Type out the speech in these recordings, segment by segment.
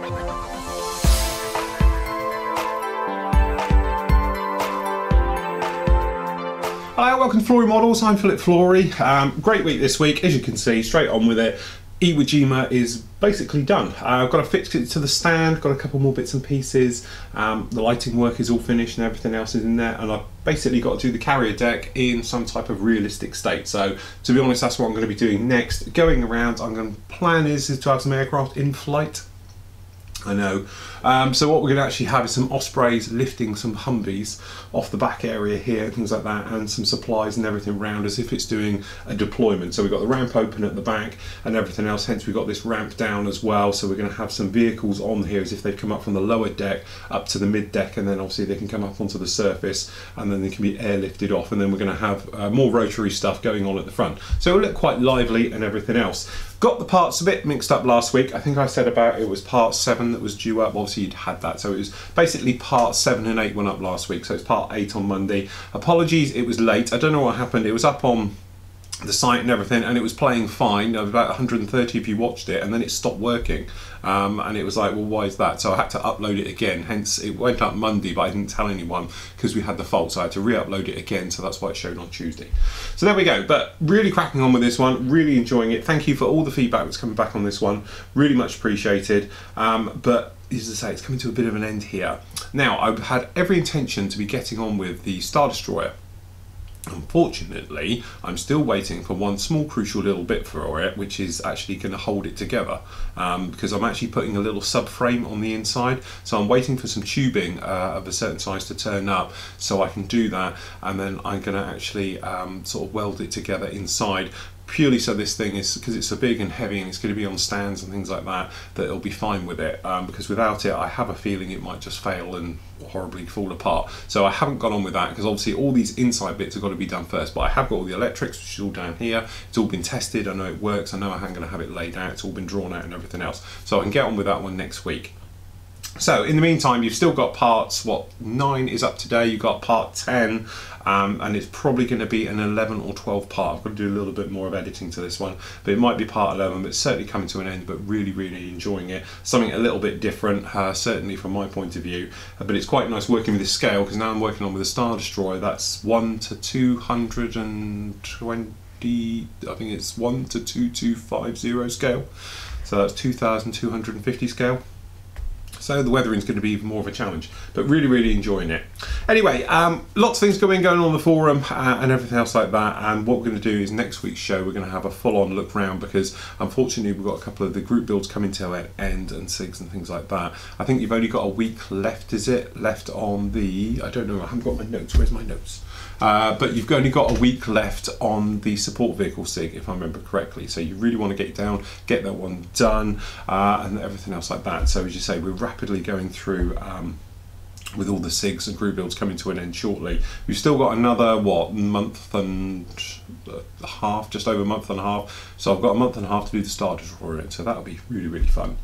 Hi, welcome to Flory Models. I'm Flory. Great week this week, as you can see, straight on with it. Iwo Jima is basically done. I've got to fix it to the stand, got a couple more bits and pieces. The lighting work is all finished and everything else is in there, and I've basically got to do the carrier deck in some type of realistic state. So to be honest, that's what I'm going to be doing next. Going around, plan is to have some aircraft in flight. I know. So what we're going to actually have is some Ospreys lifting some Humvees off the back area here, things like that, and some supplies and everything around as if it's doing a deployment. So we've got the ramp open at the back and everything else, hence we've got this ramp down as well. So we're going to have some vehicles on here as if they've come up from the lower deck up to the mid deck, and then obviously they can come up onto the surface and then they can be airlifted off, and then we're going to have more rotary stuff going on at the front. So it'll look quite lively and everything else. Got the parts a bit mixed up last week. I think I said about it was part 7 that was due up. Obviously you'd had that, so it was basically part 7 and 8 went up last week, so it's part 8 on Monday. Apologies, it was late. I don't know what happened. It was up on the site and everything, and it was playing fine. About 130 if you watched it, and then it stopped working, and it was like, well, why is that? So I had to upload it again, hence it went up Monday, but I didn't tell anyone because we had the fault, so I had to re-upload it again, so that's why it showed on Tuesday. So there we go, but really cracking on with this one, really enjoying it. Thank you for all the feedback that's coming back on this one, really much appreciated. But as I say, it's coming to a bit of an end here. Now, I've had every intention to be getting on with the Star Destroyer. Unfortunately, I'm still waiting for one small crucial little bit for it, which is actually going to hold it together, because I'm actually putting a little subframe on the inside, so I'm waiting for some tubing of a certain size to turn up so I can do that, and then I'm going to actually sort of weld it together inside, purely so this thing is, because it's so big and heavy and it's going to be on stands and things like that, that it'll be fine with it, because without it I have a feeling it might just fail and horribly fall apart. So I haven't gone on with that, because obviously all these inside bits have got to be done first, but I have got all the electrics, which is all down here. It's all been tested, I know it works, I know I'm going to have it laid out, it's all been drawn out and everything else, so I can get on with that one next week. So in the meantime, you've still got parts, what, 9 is up today, you've got part 10, and it's probably going to be an 11 or 12 part. I've got to do a little bit more of editing to this one, but it might be part 11, but it's certainly coming to an end, but really, really enjoying it. Something a little bit different, certainly from my point of view, but it's quite nice working with this scale, because now I'm working on with a Star Destroyer, that's 1 to 220, I think it's 1 to 2250 scale, so that's 2250 scale. So the weathering's going to be even more of a challenge, but really, really enjoying it. Anyway, lots of things going on the forum and everything else like that, and what we're going to do is next week's show we're going to have a full-on look round, because unfortunately we've got a couple of the group builds coming to an end, and SIGs and things like that. I think you've only got a week left, is it? Left on the, I don't know, I haven't got my notes, where's my notes? But you've only got a week left on the support vehicle SIG, if I remember correctly, so you really want to get down, get that one done, and everything else like that. So as you say, we're rapidly going through with all the SIGs and group builds coming to an end shortly. We've still got another, what, month and a half, just over a month and a half, so I've got a month and a half to do the Star Destroyer in, so that'll be really, really fun.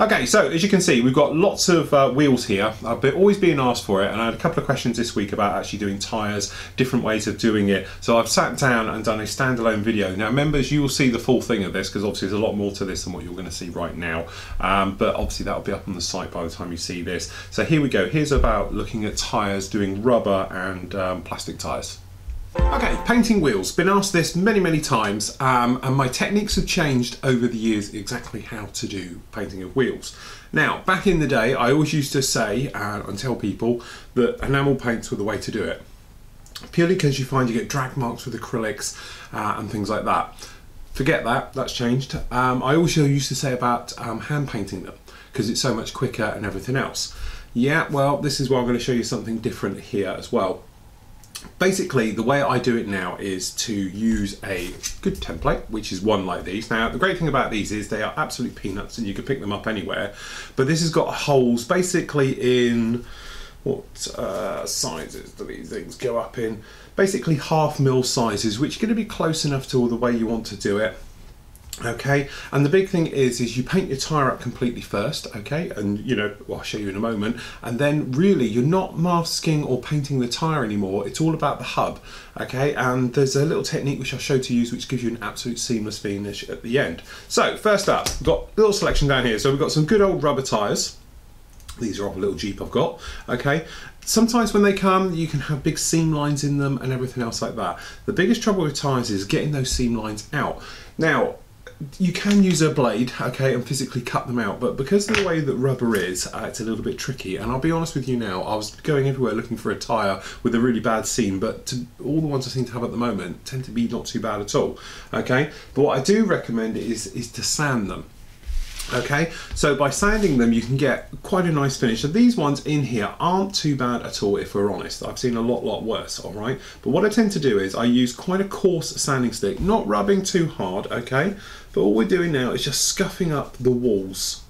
Okay, so as you can see, we've got lots of wheels here. I've always been asked for it, and I had a couple of questions this week about actually doing tyres, different ways of doing it, so I've sat down and done a standalone video. Now members, you will see the full thing of this, because obviously there's a lot more to this than what you're going to see right now, but obviously that'll be up on the site by the time you see this. So here we go, here's about looking at tyres, doing rubber and plastic tyres. Okay, painting wheels. Been asked this many, many times, and my techniques have changed over the years exactly how to do painting of wheels. Now, back in the day, I always used to say and tell people that enamel paints were the way to do it, purely because you find you get drag marks with acrylics and things like that. Forget that, that's changed. I also used to say about hand painting them, because it's so much quicker and everything else. Yeah, well, this is why I'm going to show you something different here as well. Basically, the way I do it now is to use a good template, which is one like these. Now, the great thing about these is they are absolute peanuts and you can pick them up anywhere, but this has got holes basically in, what sizes do these things go up in? Basically 1/2 mil sizes, which are going to be close enough to the way you want to do it. Okay, and the big thing is you paint your tyre up completely first, okay, and you know, well, I'll show you in a moment, and then really you're not masking or painting the tyre anymore, it's all about the hub, okay, and there's a little technique which I'll show to use which gives you an absolute seamless finish at the end. So first up, we've got a little selection down here, so we've got some good old rubber tyres. These are off a little Jeep I've got, okay. Sometimes when they come, you can have big seam lines in them and everything else like that. The biggest trouble with tyres is getting those seam lines out. Now, you can use a blade, okay, and physically cut them out, but because of the way that rubber is, it's a little bit tricky. And I'll be honest with you now, I was going everywhere looking for a tyre with a really bad seam, but all the ones I seem to have at the moment tend to be not too bad at all, okay. But what I do recommend is to sand them. Okay, so by sanding them you can get quite a nice finish. So these ones in here aren't too bad at all, if we're honest. I've seen a lot worse, all right? But what I tend to do is I use quite a coarse sanding stick, not rubbing too hard, okay? But all we're doing now is just scuffing up the walls.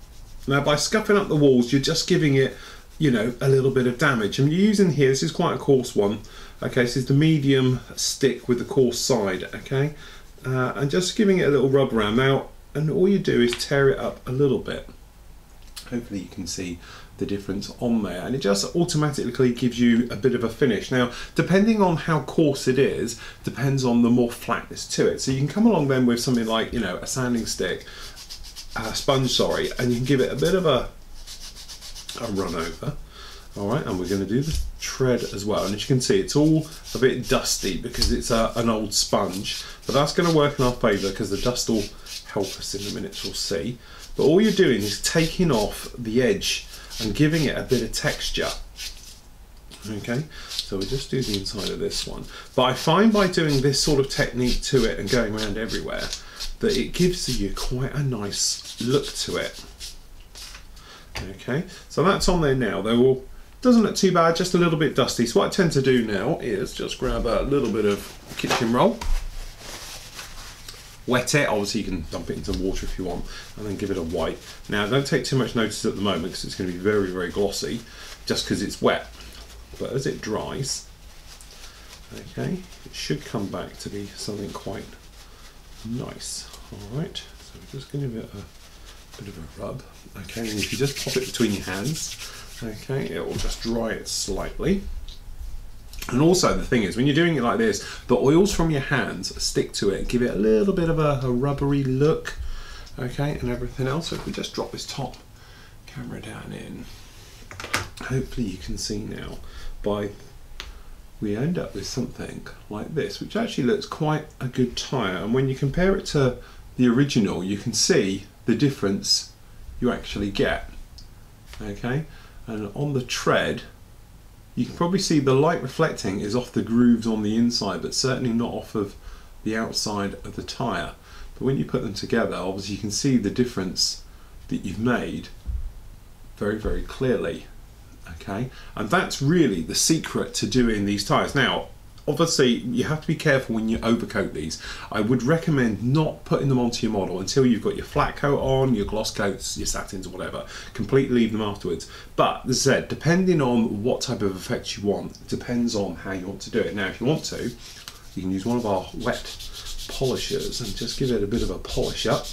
Now by scuffing up the walls, you're just giving it, you know, a little bit of damage. And you're using here, this is quite a coarse one, okay? This is the medium stick with the coarse side, okay? And just giving it a little rub around. Now, and all you do is tear it up a little bit. Hopefully you can see the difference on there, and it just automatically gives you a bit of a finish. Now, depending on how coarse it is, depends on the more flatness to it. So you can come along then with something like, you know, a sanding stick, a sponge, sorry, and you can give it a bit of a run over. All right, and we're going to do the tread as well. And as you can see, it's all a bit dusty because it's an old sponge, but that's going to work in our favour because the dust will help us in a minute, we'll see. But all you're doing is taking off the edge and giving it a bit of texture. Okay, so we'll just do the inside of this one. But I find by doing this sort of technique to it and going around everywhere, that it gives you quite a nice look to it. Okay, so that's on there now. Doesn't look too bad, just a little bit dusty. So what I tend to do now is just grab a little bit of kitchen roll, wet it, obviously you can dump it into water if you want, and then give it a wipe. Now don't take too much notice at the moment because it's going to be very glossy just because it's wet, but as it dries, okay, it should come back to be something quite nice. Alright, so we're just going to give it a bit of a rub, okay, and if you just pop it between your hands, okay, it will just dry it slightly. And also the thing is, when you're doing it like this, the oils from your hands stick to it, give it a little bit of a rubbery look, okay, and everything else. So if we just drop this top camera down in, hopefully you can see now, we end up with something like this, which actually looks quite a good tyre. And when you compare it to the original, you can see the difference you actually get, okay. And on the tread, you can probably see the light reflecting is off the grooves on the inside, but certainly not off of the outside of the tyre. But when you put them together, obviously you can see the difference that you've made very clearly, okay? And that's really the secret to doing these tyres. Now, obviously you have to be careful when you overcoat these. I would recommend not putting them onto your model until you've got your flat coat on, your gloss coats, your satins, or whatever. Completely leave them afterwards. But as I said, depending on what type of effect you want, it depends on how you want to do it. Now if you want to, you can use one of our wet polishers and just give it a bit of a polish up.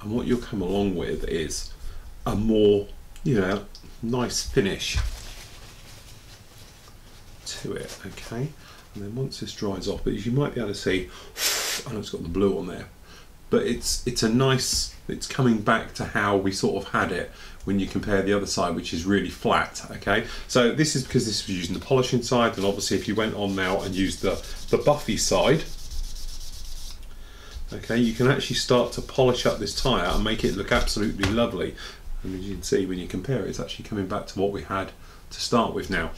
And what you'll come along with is a more, you know, nice finish to it, okay. And then once this dries off, but as you might be able to see, I know it's got the blue on there, but it's a nice, it's coming back to how we sort of had it when you compare the other side, which is really flat, okay. So this is because this was using the polishing side, and obviously if you went on now and used the buffy side, okay, you can actually start to polish up this tyre and make it look absolutely lovely. And as you can see, when you compare it, it's actually coming back to what we had to start with now.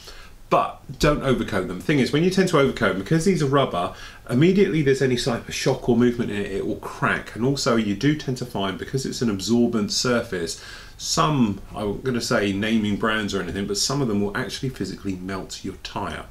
But don't overcoat them. The thing is, when you tend to overcoat them, because these are rubber, immediately there's any type of shock or movement in it, it will crack. And also you do tend to find, because it's an absorbent surface, some, I'm going to say naming brands or anything, but some of them will actually physically melt your tyre.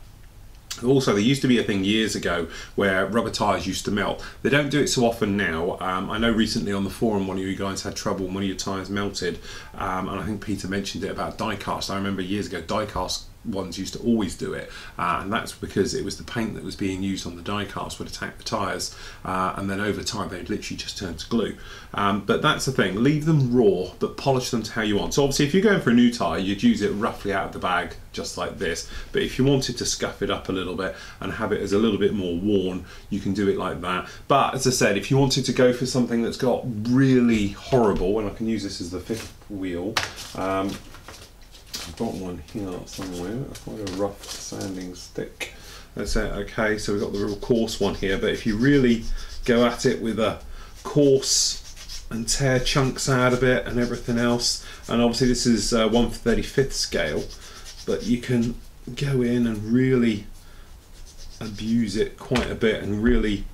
Also, there used to be a thing years ago where rubber tyres used to melt. They don't do it so often now. I know recently on the forum one of you guys had trouble and one of your tyres melted, and I think Peter mentioned it about die cast. I remember years ago die cast ones used to always do it, and that's because it was the paint that was being used on the die cast would attack the tyres, and then over time they'd literally just turn to glue. But that's the thing, leave them raw but polish them to how you want. So obviously if you're going for a new tyre, you'd use it roughly out of the bag just like this, but if you wanted to scuff it up a little bit and have it as a little bit more worn, you can do it like that. But as I said, if you wanted to go for something that's got really horrible, and I can use this as the fifth wheel, I've got one here somewhere, quite a rough sanding stick. That's it. Okay, so we've got the real coarse one here, but if you really go at it with a coarse and tear chunks out of it and everything else, and obviously this is 1/35 scale, but you can go in and really abuse it quite a bit and really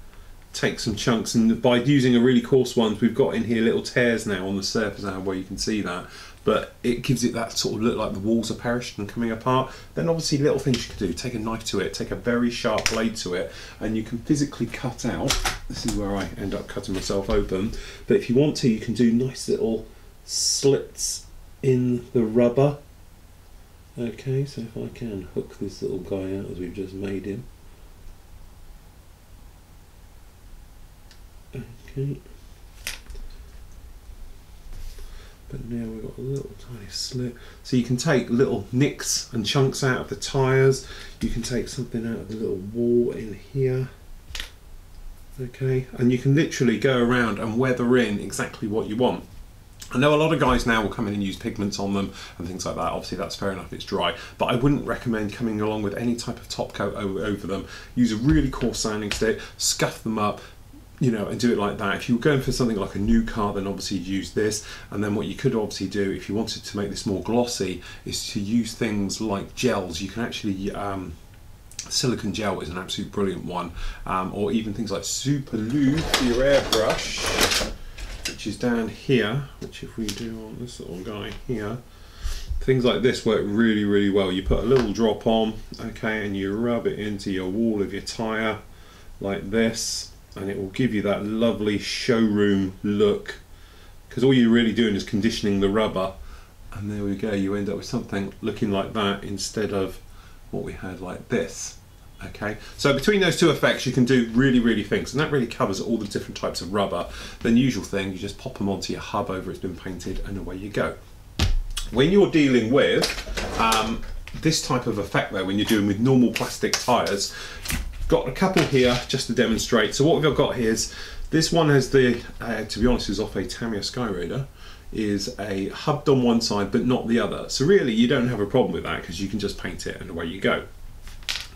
take some chunks, and by using a really coarse ones, we've got in here little tears now on the surface now where you can see that, but it gives it that sort of look like the walls are perished and coming apart. Then obviously little things you can do, take a knife to it, take a very sharp blade to it, and you can physically cut out, this is where I end up cutting myself open, but if you want to, you can do nice little slits in the rubber. Okay, so if I can hook this little guy out as we've just made him. Okay, but now we've got a little tiny slit, so you can take little nicks and chunks out of the tyres, you can take something out of the little wall in here, okay, and you can literally go around and weather in exactly what you want. I know a lot of guys now will come in and use pigments on them and things like that. Obviously that's fair enough, it's dry, but I wouldn't recommend coming along with any type of top coat over them. Use a really coarse sanding stick, scuff them up, you know, and do it like that. If you were going for something like a new car, then obviously you'd use this, and then what you could obviously do if you wanted to make this more glossy is to use things like gels. You can actually silicone gel is an absolute brilliant one, or even things like super lube for your airbrush, which is down here, which if we do on this little guy here, things like this work really, really well. You put a little drop on, okay, and you rub it into your wall of your tyre like this, and it will give you that lovely showroom look, because all you're really doing is conditioning the rubber, and there we go, you end up with something looking like that instead of what we had like this. Okay, so between those two effects you can do really, really things, and that really covers all the different types of rubber. Then usual thing, you just pop them onto your hub over it's been painted, and away you go. When you're dealing with this type of effect though, when you're doing with normal plastic tyres, got a couple here just to demonstrate. So what we've got here is, this one has the, to be honest, is off a Tamiya Skyraider, is a hubbed on one side but not the other. So really you don't have a problem with that because you can just paint it and away you go.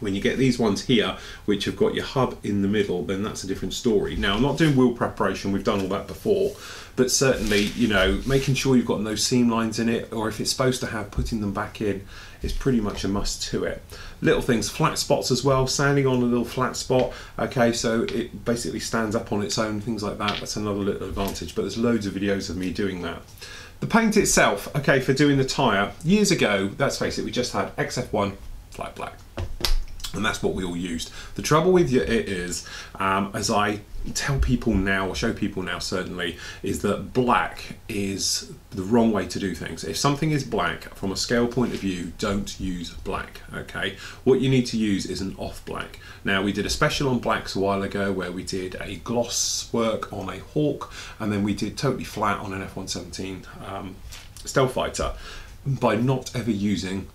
When you get these ones here, which have got your hub in the middle, then that's a different story. Now, I'm not doing wheel preparation, we've done all that before, but certainly, you know, making sure you've got no seam lines in it, or if it's supposed to have, putting them back in is pretty much a must to it. Little things, flat spots as well, sanding on a little flat spot, okay, so it basically stands up on its own, things like that, that's another little advantage, but there's loads of videos of me doing that. The paint itself, okay, for doing the tyre, years ago, let's face it, we just had XF1 flat black. And that's what we all used. The trouble with it is, as I tell people now, or show people now certainly, is that black is the wrong way to do things. If something is black, from a scale point of view, don't use black, okay? What you need to use is an off black. Now, we did a special on blacks a while ago where we did a gloss work on a Hawk, and then we did totally flat on an F-117 Stealth Fighter, by not ever using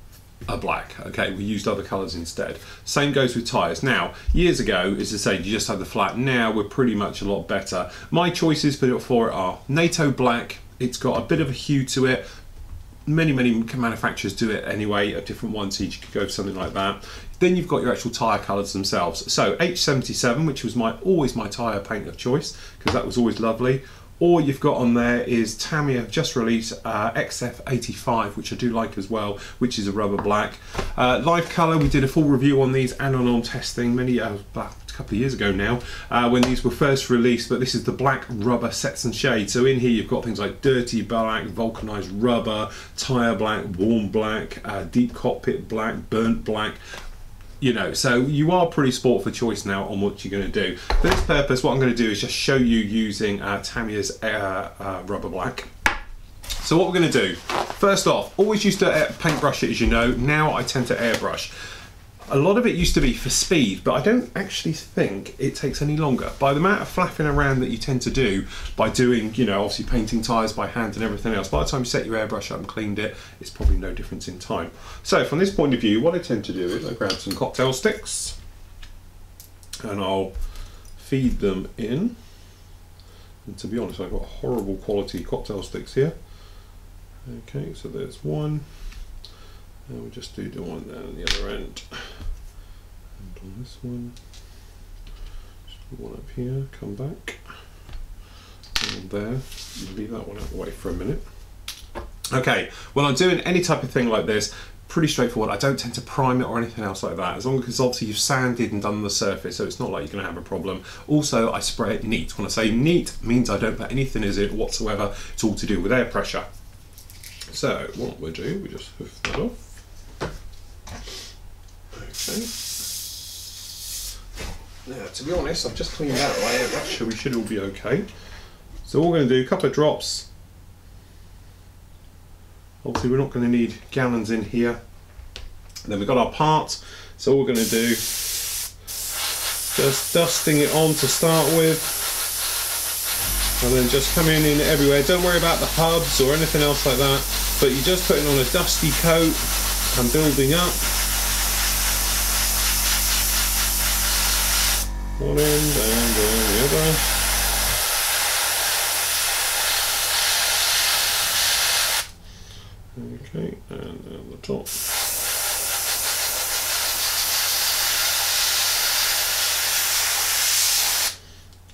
a black, okay, we used other colours instead. Same goes with tyres. Now, years ago, as I say, you just had the flat. Now we're pretty much a lot better. My choices for it are NATO black. It's got a bit of a hue to it. Many manufacturers do it anyway, of different ones, so you could go for something like that. Then you've got your actual tyre colours themselves. So H77, which was always my tyre paint of choice, because that was always lovely. Or you've got on there is Tamiya just released XF85, which I do like as well, which is a rubber black. Live colour, we did a full review on these and on testing a couple of years ago now, when these were first released, but this is the black rubber sets and shades. So in here you've got things like dirty black, vulcanized rubber, tyre black, warm black, deep cockpit black, burnt black. You know, so you are pretty sport for choice now on what you're going to do. For this purpose, what I'm going to do is just show you using Tamiya's rubber black. So what we're going to do, First off, always used to paintbrush it, as you know. Now I tend to airbrush. A lot of it used to be for speed, but I don't actually think it takes any longer. By the amount of flapping around that you tend to do by doing, you know, obviously painting tyres by hand and everything else, by the time you set your airbrush up and cleaned it, it's probably no difference in time. So from this point of view, what I tend to do is I grab some cocktail sticks and I'll feed them in. And to be honest, I've got horrible quality cocktail sticks here. Okay, so there's one. And we'll just do the one down the other end. And on this one, just put one up here, come back. And there, leave that one out of the way for a minute. Okay, when I'm doing any type of thing like this, pretty straightforward. I don't tend to prime it or anything else like that, as long as obviously you've sanded and done the surface, so it's not like you're going to have a problem. Also, I spray it neat. When I say neat, means I don't put anything in it whatsoever. It's all to do with air pressure. So what we'll do, we just hoof that off. Okay. Now, to be honest, I've just cleaned out my airbrush, so we should all be okay. So all we're going to do, a couple of drops. Obviously, we're not going to need gallons in here. And then we've got our part. So all we're going to do, just dusting it on to start with. And then just coming in everywhere. Don't worry about the hubs or anything else like that. But you're just putting on a dusty coat and building up. One end and then the other. Okay, and down the top.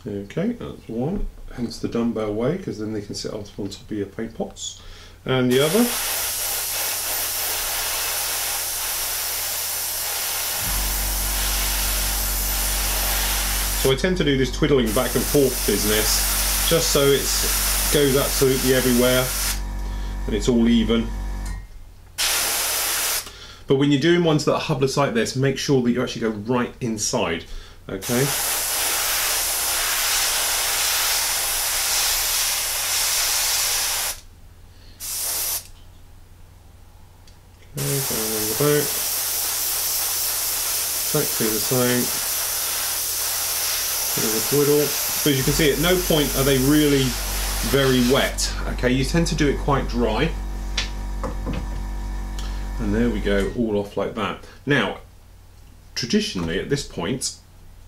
Okay, that's one. Hence the dumbbell way, because then they can sit on top of your paint pots. And the other. So I tend to do this twiddling back and forth business, just so it goes absolutely everywhere and it's all even. But when you're doing ones that are hubless like this, make sure that you actually go right inside, okay? Okay, down on the back, exactly the same. Bit of a twiddle. So as you can see, at no point are they really very wet. Okay, you tend to do it quite dry. And there we go, all off like that. Now, traditionally at this point,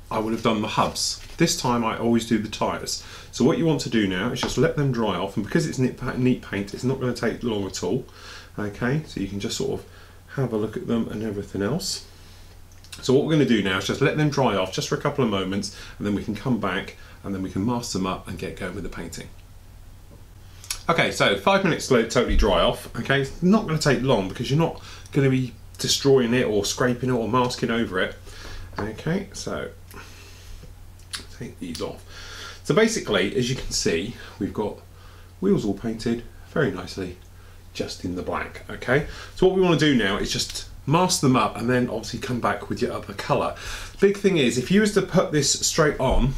I would have done the hubs. This time I always do the tyres. So what you want to do now is just let them dry off, and because it's neat paint, it's not going to take long at all. Okay, so you can just sort of have a look at them and everything else. So what we're going to do now is just let them dry off just for a couple of moments, and then we can come back and then we can mask them up and get going with the painting. Okay, so 5 minutes to let it totally dry off. Okay, it's not going to take long because you're not going to be destroying it or scraping it or masking over it. Okay, so take these off. So basically, as you can see, we've got wheels all painted very nicely, just in the black. Okay, so what we want to do now is just mask them up and then obviously come back with your other colour. Big thing is, if you was to put this straight on,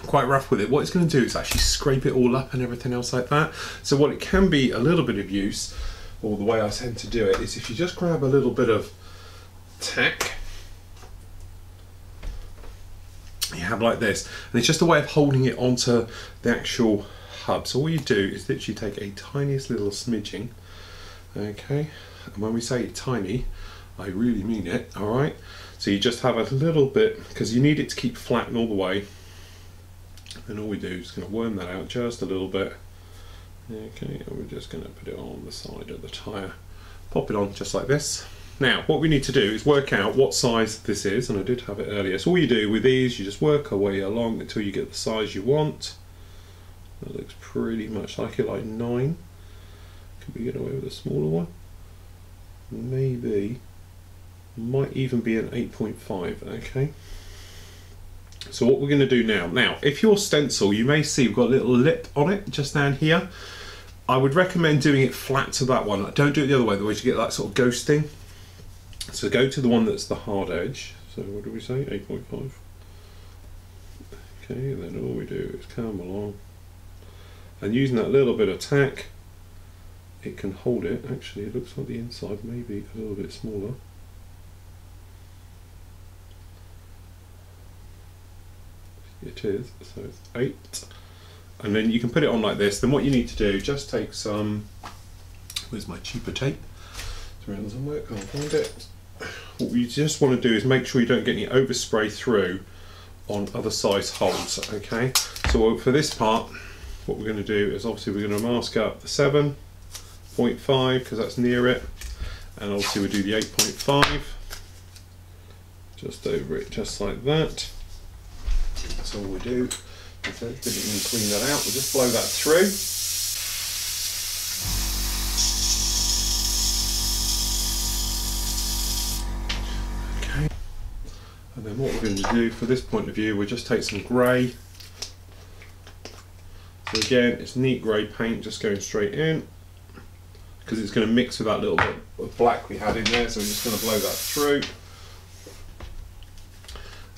quite rough with it, what it's going to do is actually scrape it all up and everything else like that. So what it can be a little bit of use, or the way I tend to do it, is if you just grab a little bit of tack, you have like this, and it's just a way of holding it onto the actual hub. So all you do is literally take a tiniest little smidging, okay, and when we say tiny, I really mean it, alright? So you just have a little bit, because you need it to keep flat all the way, and all we do is going to worm that out just a little bit. Okay, and we're just going to put it on the side of the tyre. Pop it on just like this. Now, what we need to do is work out what size this is, and I did have it earlier. So all you do with these, you just work our way along until you get the size you want. That looks pretty much like it, like 9. Could we get away with a smaller one? Maybe. Might even be an 8.5, okay? So what we're going to do now, if your stencil, you may see we've got a little lip on it just down here. I would recommend doing it flat to that one. Don't do it the other way, otherwise you get that sort of ghosting. So go to the one that's the hard edge. So what do we say, 8.5? Okay, and then all we do is come along and using that little bit of tack, it can hold it. Actually, it looks like the inside may be a little bit smaller. It is, so it's 8. And then you can put it on like this. Then what you need to do, just take some, where's my cheaper tape? It's around somewhere, can't find it. What you just want to do is make sure you don't get any overspray through on other size holes, okay? So for this part, what we're going to do is obviously we're going to mask up the 7.5 because that's near it, and obviously we do the 8.5 just over it, just like that. That's all we do. Didn't even clean that out, we'll just blow that through. Okay. And then what we're going to do for this point of view, we'll just take some grey. So again, it's neat grey paint just going straight in, because it's going to mix with that little bit of black we had in there, so we're just going to blow that through.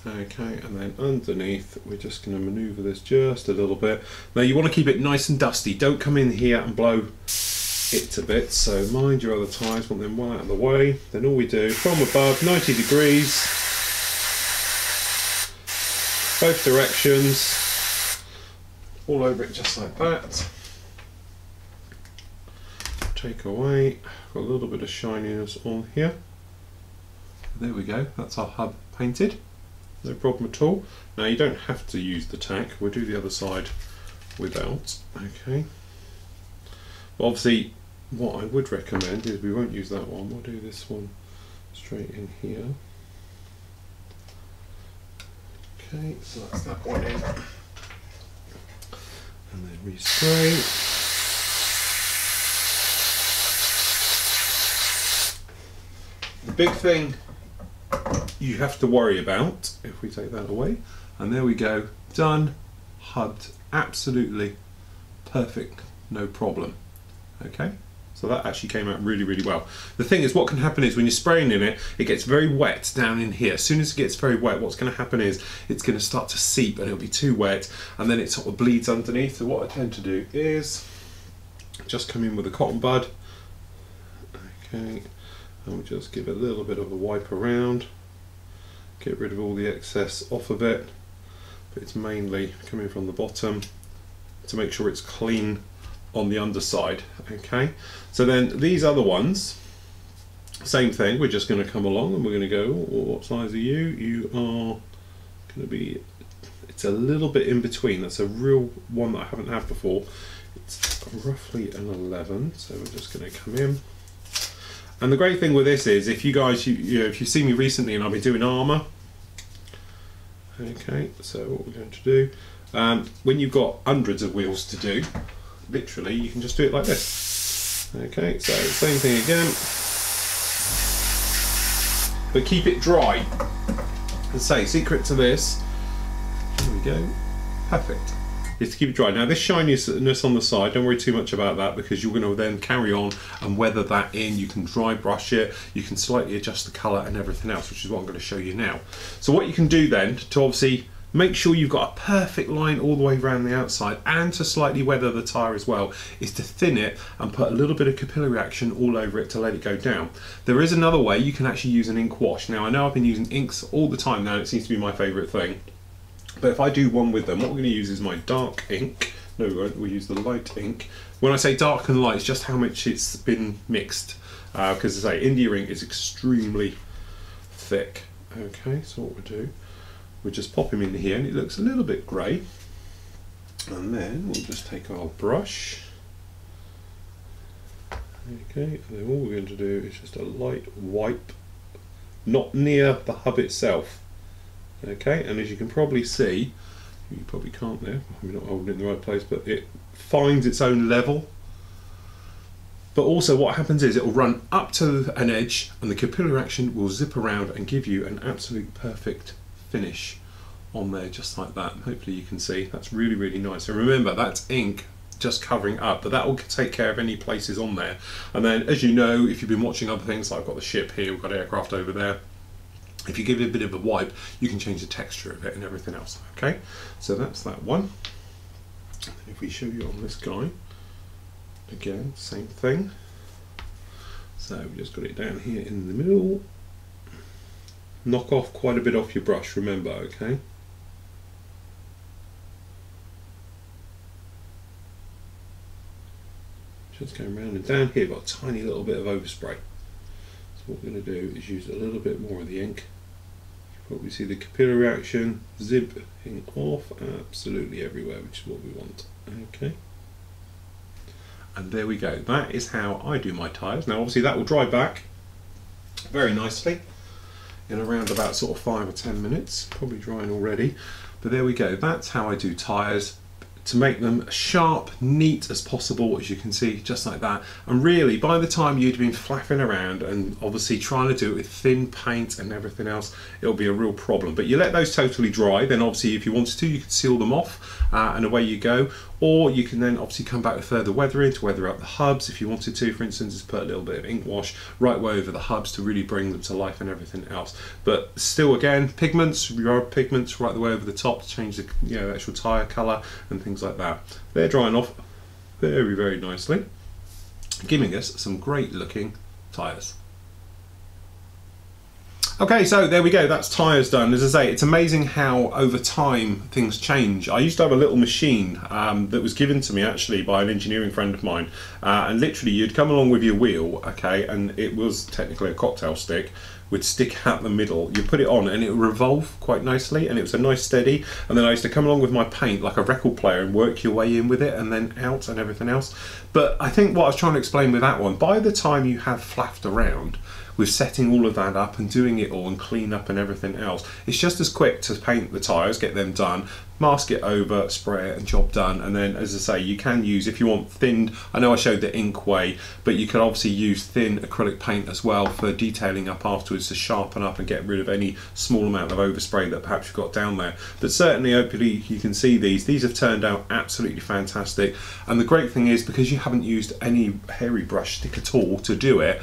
Okay, and then underneath we're just going to manoeuvre this just a little bit. Now you want to keep it nice and dusty, don't come in here and blow it to bits, so mind your other tyres, want them well out of the way. Then all we do, from above, 90 degrees, both directions, all over it just like that. Take away, got a little bit of shininess on here. There we go, that's our hub painted. No problem at all. Now you don't have to use the tack, we'll do the other side without, okay. But obviously what I would recommend is we won't use that one, we'll do this one straight in here. Okay, so that's that one in. And then respray. The big thing you have to worry about, if we take that away, and there we go, done, hubbed, absolutely perfect, no problem. Okay, so that actually came out really, really well. The thing is, what can happen is when you're spraying in it, it gets very wet down in here. As soon as it gets very wet, what's going to happen is it's going to start to seep and it'll be too wet, and then it sort of bleeds underneath. So what I tend to do is just come in with a cotton bud, okay, and we'll just give it a little bit of a wipe around. Get rid of all the excess off of it, but it's mainly coming from the bottom to make sure it's clean on the underside. Okay, so then these other ones, same thing, we're just going to come along and we're going to go, oh, what size are you? You are going to be, it's a little bit in between, that's a real one that I haven't had before. It's roughly an 11, so we're just going to come in. And the great thing with this is, if you guys, you know, if you've seen me recently and I've been doing armour, okay, so what we're going to do, when you've got hundreds of wheels to do, literally, you can just do it like this. Okay, so same thing again, but keep it dry. And say, secret to this, there we go, perfect, is to keep it dry. Now this shininess on the side, don't worry too much about that, because you're going to then carry on and weather that in. You can dry brush it, you can slightly adjust the colour and everything else, which is what I'm going to show you now. So what you can do then, to obviously make sure you've got a perfect line all the way around the outside, and to slightly weather the tyre as well, is to thin it and put a little bit of capillary action all over it to let it go down. There is another way, you can actually use an ink wash. Now I know I've been using inks all the time now, it seems to be my favourite thing. But if I do one with them, what we're going to use is my dark ink. No, we won't, we'll use the light ink. When I say dark and light, it's just how much it's been mixed. Because as I say, India ink is extremely thick. Okay, so what we'll do, we'll just pop him in here, and it looks a little bit grey. And then we'll just take our brush. Okay, and then all we're going to do is just a light wipe, not near the hub itself. Okay, and as you can probably see, you probably can't there, I'm not holding it in the right place, but it finds its own level. But also what happens is it will run up to an edge and the capillary action will zip around and give you an absolute perfect finish on there, just like that. Hopefully you can see, that's really, really nice. And remember, that's ink just covering up, but that will take care of any places on there. And then, as you know, if you've been watching other things, like I've got the ship here, we've got aircraft over there, if you give it a bit of a wipe, you can change the texture of it and everything else. Okay, so that's that one. If we show you on this guy, Again, same thing. So we just got it down here in the middle. Knock off quite a bit off your brush, remember, okay? Just going around, and down here got a tiny little bit of overspray. So what we're going to do is use a little bit more of the ink. You probably see the capillary action zipping off absolutely everywhere, which is what we want. Okay. And there we go. That is how I do my tyres. Now obviously that will dry back very nicely in around about sort of 5 or 10 minutes, probably drying already. But there we go. That's how I do tyres, to make them sharp, neat as possible, as you can see, just like that. And really, by the time you'd been flapping around and obviously trying to do it with thin paint and everything else, it'll be a real problem. But you let those totally dry, then obviously if you wanted to, you could seal them off and away you go. Or you can then obviously come back with further weathering to weather up the hubs if you wanted to. For instance, just put a little bit of ink wash right way over the hubs to really bring them to life and everything else. But still, again, pigments, rub pigments right the way over the top to change the actual tyre colour and things like that. They're drying off very, very nicely, giving us some great looking tyres. Okay, so there we go, that's tyres done. As I say, it's amazing how over time things change. I used to have a little machine that was given to me actually by an engineering friend of mine, and literally you'd come along with your wheel, okay, and it was technically a cocktail stick, would stick out the middle. You put it on and it would revolve quite nicely, and it was a nice steady, and then I used to come along with my paint like a record player and work your way in with it and then out and everything else. But I think what I was trying to explain with that one, by the time you have flapped around with setting all of that up and doing it all and clean up and everything else, it's just as quick to paint the tyres, get them done, mask it over, spray it, and job done. And then, as I say, you can use, if you want thinned, I know I showed the ink way, but you can obviously use thin acrylic paint as well for detailing up afterwards to sharpen up and get rid of any small amount of overspray that perhaps you've got down there. But certainly, hopefully you can see these have turned out absolutely fantastic. And the great thing is, because you haven't used any hairy brush stick at all to do it,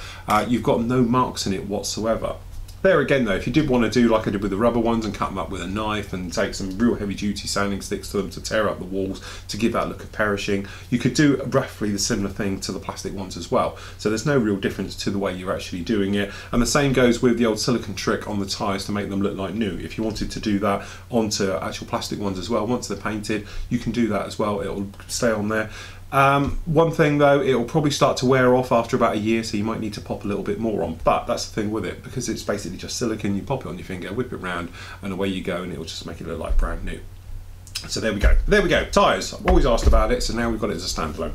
you've got no marks in it whatsoever. There again though, if you did want to do like I did with the rubber ones and cut them up with a knife and take some real heavy duty sanding sticks to them to tear up the walls to give that look of perishing, you could do roughly the similar thing to the plastic ones as well. So there's no real difference to the way you're actually doing it. And the same goes with the old silicone trick on the tyres to make them look like new. If you wanted to do that onto actual plastic ones as well, once they're painted, you can do that as well. It'll stay on there. One thing though, it will probably start to wear off after about a year, so you might need to pop a little bit more on. But that's the thing with it, because it's basically just silicone. You pop it on your finger, whip it round, and away you go, and it will just make it look like brand new. So there we go. There we go. Tyres. I've always asked about it, so now we've got it as a standalone.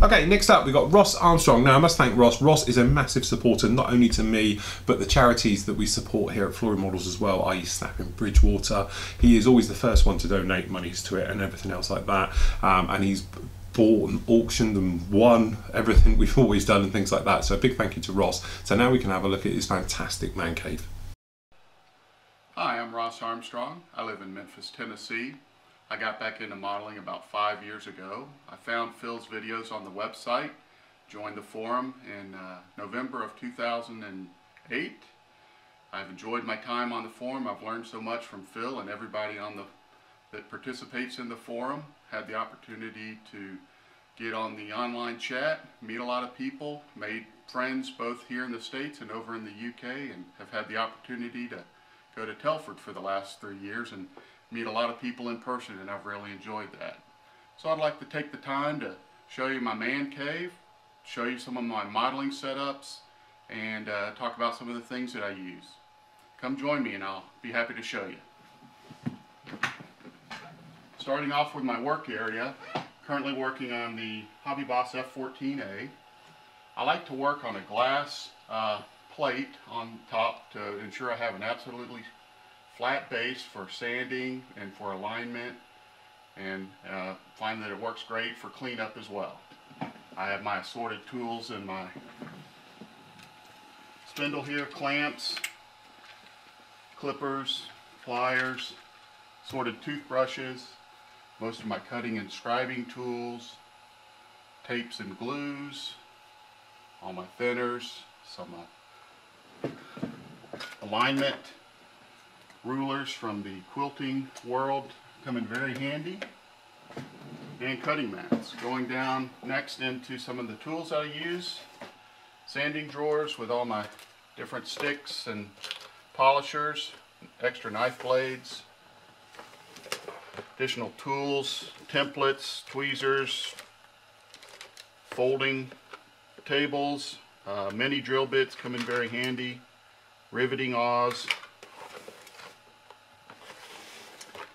Okay, next up we've got Ross Armstrong. Now I must thank Ross. Ross is a massive supporter, not only to me, but the charities that we support here at Flory Models as well, i.e. Snap in Bridgewater. He is always the first one to donate monies to it and everything else like that. And he's bought and auctioned and won everything we've always done and things like that. So a big thank you to Ross. So now we can have a look at his fantastic man cave. Hi, I'm Ross Armstrong. I live in Memphis, Tennessee. I got back into modeling about 5 years ago. I found Phil's videos on the website, joined the forum in November of 2008. I've enjoyed my time on the forum. I've learned so much from Phil and everybody on that participates in the forum. Had the opportunity to get on the online chat, meet a lot of people, made friends both here in the States and over in the UK, and have had the opportunity to go to Telford for the last 3 years and meet a lot of people in person, and I've really enjoyed that. So I'd like to take the time to show you my man cave, show you some of my modeling setups, and talk about some of the things that I use. Come join me and I'll be happy to show you. Starting off with my work area, currently working on the Hobby Boss F14A. I like to work on a glass plate on top to ensure I have an absolutely flat base for sanding and for alignment, and find that it works great for cleanup as well. I have my assorted tools in my spindle here, clamps, clippers, pliers, assorted toothbrushes, most of my cutting and scribing tools, tapes and glues, all my thinners, some alignment rulers from the quilting world come in very handy. and cutting mats. Going down next into some of the tools I use. Sanding drawers with all my different sticks and polishers, extra knife blades, additional tools, templates, tweezers, folding tables, mini drill bits come in very handy, riveting awls,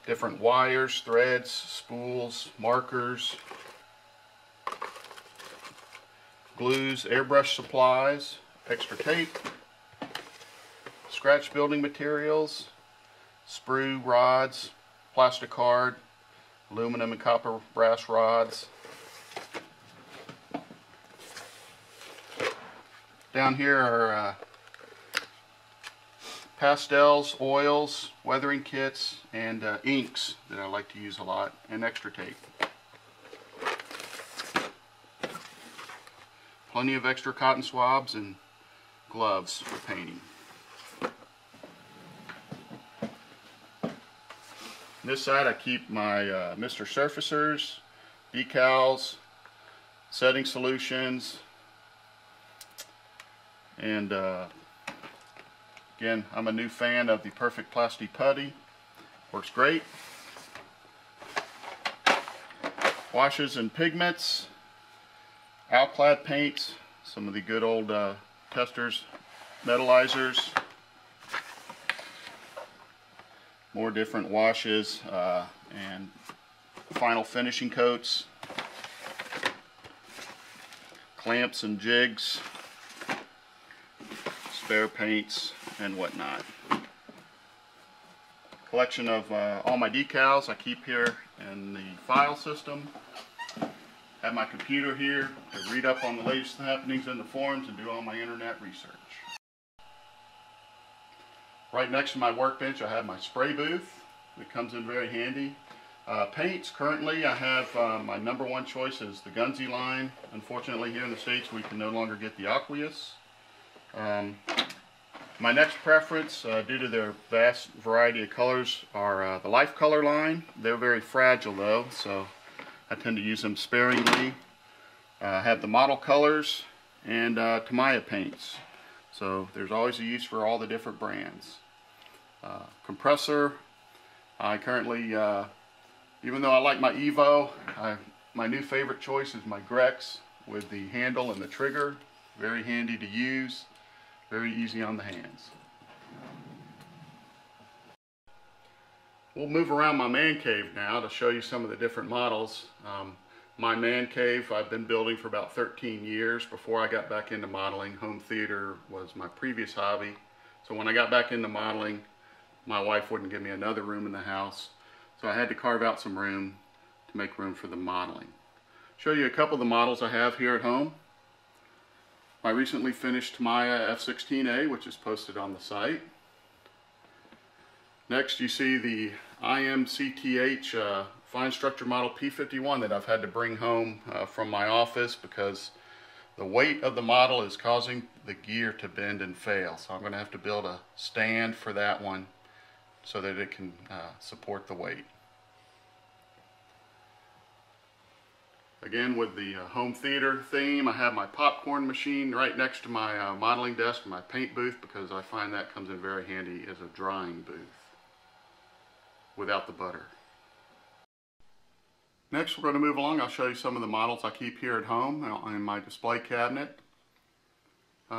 different wires, threads, spools, markers, glues, airbrush supplies, extra tape, scratch building materials, sprue rods, plastic card, aluminum and copper brass rods. Down here are pastels, oils, weathering kits, and inks that I like to use a lot, and extra tape. Plenty of extra cotton swabs and gloves for painting. On this side I keep my Mr. Surfacers, decals, setting solutions, and again, I'm a new fan of the Perfect Plasti Putty. Works great. Washes and pigments, Alclad paints, some of the good old testers, metallizers, more different washes and final finishing coats, clamps and jigs, spare paints and whatnot. Collection of all my decals I keep here in the file system. Have my computer here to read up on the latest happenings in the forums and do all my internet research. Right next to my workbench I have my spray booth that comes in very handy. Paints, currently I have my #1 choice is the Gunzy line. Unfortunately here in the States we can no longer get the aqueous. My next preference, due to their vast variety of colors, are the Life Color line. They're very fragile though, so I tend to use them sparingly. I have the model colors and Tamiya paints. So there's always a use for all the different brands. Compressor, I currently, even though I like my Evo, my new favorite choice is my Grex with the handle and the trigger. Very handy to use, very easy on the hands. We'll move around my man cave now to show you some of the different models. My man cave I've been building for about 13 years. Before I got back into modeling, home theater was my previous hobby. So when I got back into modeling, my wife wouldn't give me another room in the house. So I had to carve out some room to make room for the modeling. Show you a couple of the models I have here at home. My recently finished Tamiya F16A, which is posted on the site. Next you see the IMCTH fine structure model P51 that I've had to bring home from my office because the weight of the model is causing the gear to bend and fail. So I'm going to have to build a stand for that one so that it can support the weight. Again, with the home theater theme, I have my popcorn machine right next to my modeling desk and my paint booth because I find that comes in very handy as a drying booth without the butter. Next, we're going to move along. I'll show you some of the models I keep here at home in my display cabinet.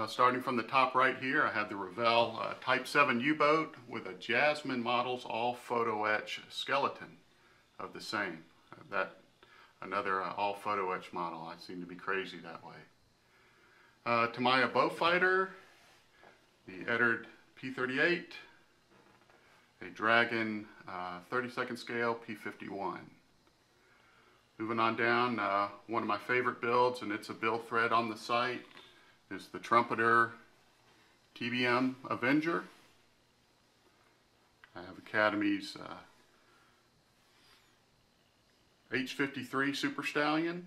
Starting from the top right here, I have the Revell Type 7 U-boat with a Jasmine Models all photo etch skeleton of the same. Another all photo etch model. I seem to be crazy that way. Tamiya Beaufighter, the Eddard P38, a Dragon 32nd scale P51. Moving on down, one of my favorite builds, and it's a build thread on the site, is the Trumpeter TBM Avenger. I have Academy's H53 Super Stallion.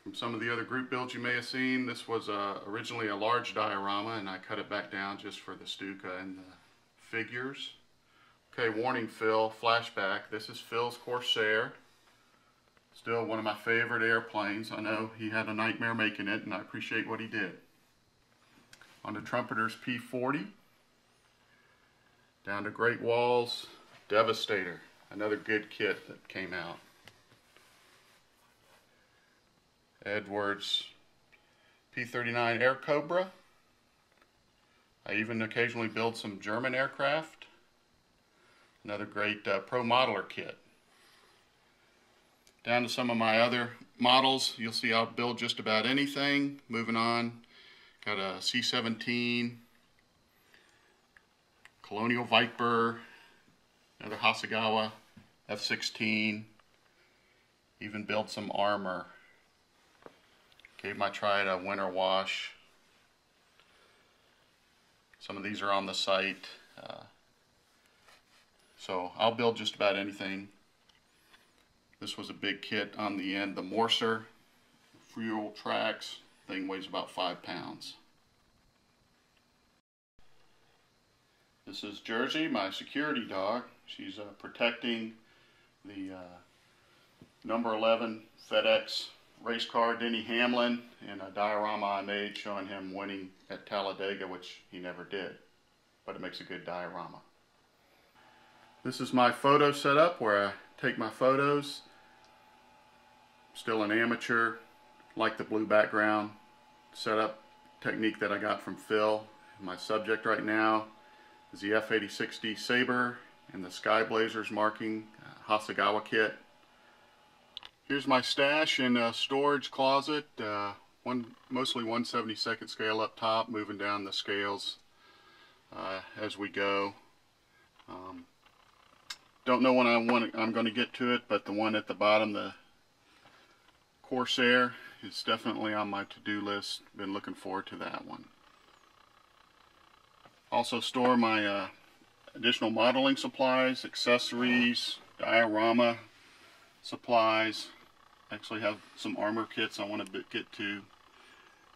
From some of the other group builds you may have seen, this was originally a large diorama and I cut it back down just for the Stuka and the figures. Okay, warning Phil, flashback. This is Phil's Corsair. Still one of my favorite airplanes. I know he had a nightmare making it, and I appreciate what he did. On the Trumpeter's P40. Down to Great Wall's Devastator. Another good kit that came out. Edwards P39 Air Cobra. I even occasionally build some German aircraft. Another great Pro Modeler kit. Down to some of my other models. You'll see I'll build just about anything. Moving on. Got a C-17. Colonial Viper. Another Hasegawa. F-16. Even build some armor. Gave my Triad a winter wash. Some of these are on the site. So I'll build just about anything. This was a big kit on the end. The Morser fuel tracks. Thing weighs about 5 pounds. This is Jersey, my security dog. She's protecting the number 11 FedEx race car Denny Hamlin in a diorama I made showing him winning at Talladega, which he never did, but it makes a good diorama. This is my photo setup where I take my photos. Still an amateur, like the blue background setup technique that I got from Phil. My subject right now is the F-8060 Sabre and the Sky Blazers marking Hasegawa kit. Here's my stash in a storage closet, mostly 1/72 scale up top, moving down the scales as we go. Don't know when I'm going to get to it, but the one at the bottom, the Corsair, is definitely on my to-do list. Been looking forward to that one. Also store my additional modeling supplies, accessories, diorama supplies. Actually have some armor kits I want to get to,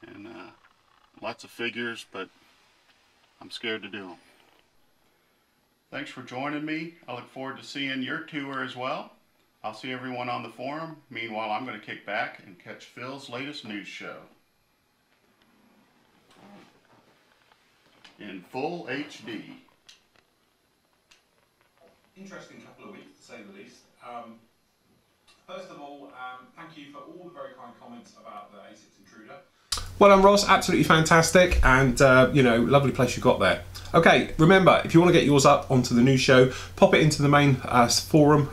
and lots of figures, but I'm scared to do them. Thanks for joining me. I look forward to seeing your tour as well. I'll see everyone on the forum. Meanwhile, I'm going to kick back and catch Phil's latest news show in full HD. Interesting couple of weeks, to say the least. First of all, thank you for all the very kind comments about the A6 Intruder. Well done, Ross, absolutely fantastic, and you know, lovely place you got there. Okay, remember, if you want to get yours up onto the news show, pop it into the main forum.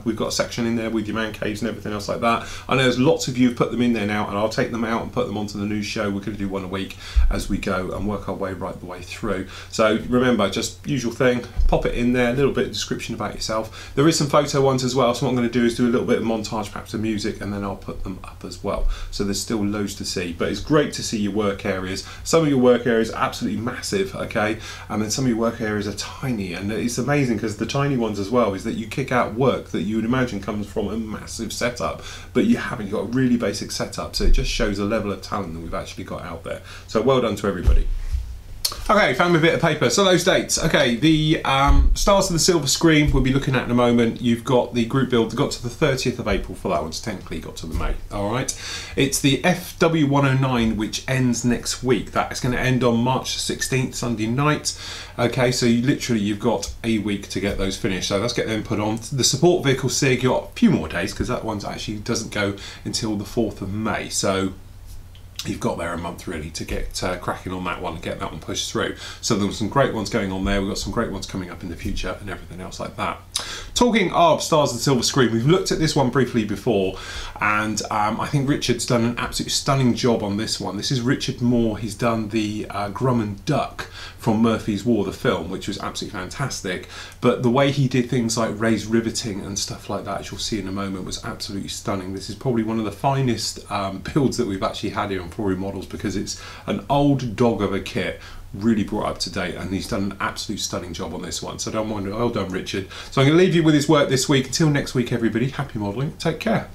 We've got a section in there with your man caves and everything else like that. I know there's lots of you who've put them in there now, and I'll take them out and put them onto the news show. We're going to do one a week as we go and work our way right the way through. So remember, just usual thing, pop it in there, a little bit of description about yourself. There is some photo ones as well, so what I'm going to do is do a little bit of montage, perhaps of music, and then I'll put them up as well. So there's still loads to see, but it's great to see your work areas. Some of your work areas are absolutely massive, okay, and then some of your work areas are tiny, and it's amazing because the tiny ones as well is that you kick out work that you would imagine comes from a massive setup, but you haven't. You've got a really basic setup, so it just shows a level of talent that we've actually got out there. So well done to everybody. Okay, found me a bit of paper. So those dates. Okay, the Stars of the Silver Screen we'll be looking at in a moment. You've got the group build, got to the 30th of April for that one, so technically got to the May. Alright. It's the FW109 which ends next week. That is going to end on March 16th, Sunday night. Okay, so you've got a week to get those finished. So let's get them put on. The support vehicle SIG, you've got a few more days because that one actually doesn't go until the 4th of May. So you've got there a month really to get cracking on that one and get that one pushed through. So there were some great ones going on there. We've got some great ones coming up in the future and everything else like that. Talking of Stars of the Silver Screen, we've looked at this one briefly before, and I think Richard's done an absolutely stunning job on this one. This is Richard Moore. He's done the Grumman duck from Murphy's War, the film, which was absolutely fantastic. But the way he did things like raised riveting and stuff like that, as you'll see in a moment, was absolutely stunning. This is probably one of the finest builds that we've actually had here on Flory models, because it's an old dog of a kit, really brought up to date, and he's done an absolute stunning job on this one. So don't mind, well done Richard. So I'm going to leave you with his work this week. Until next week everybody, happy modelling, take care.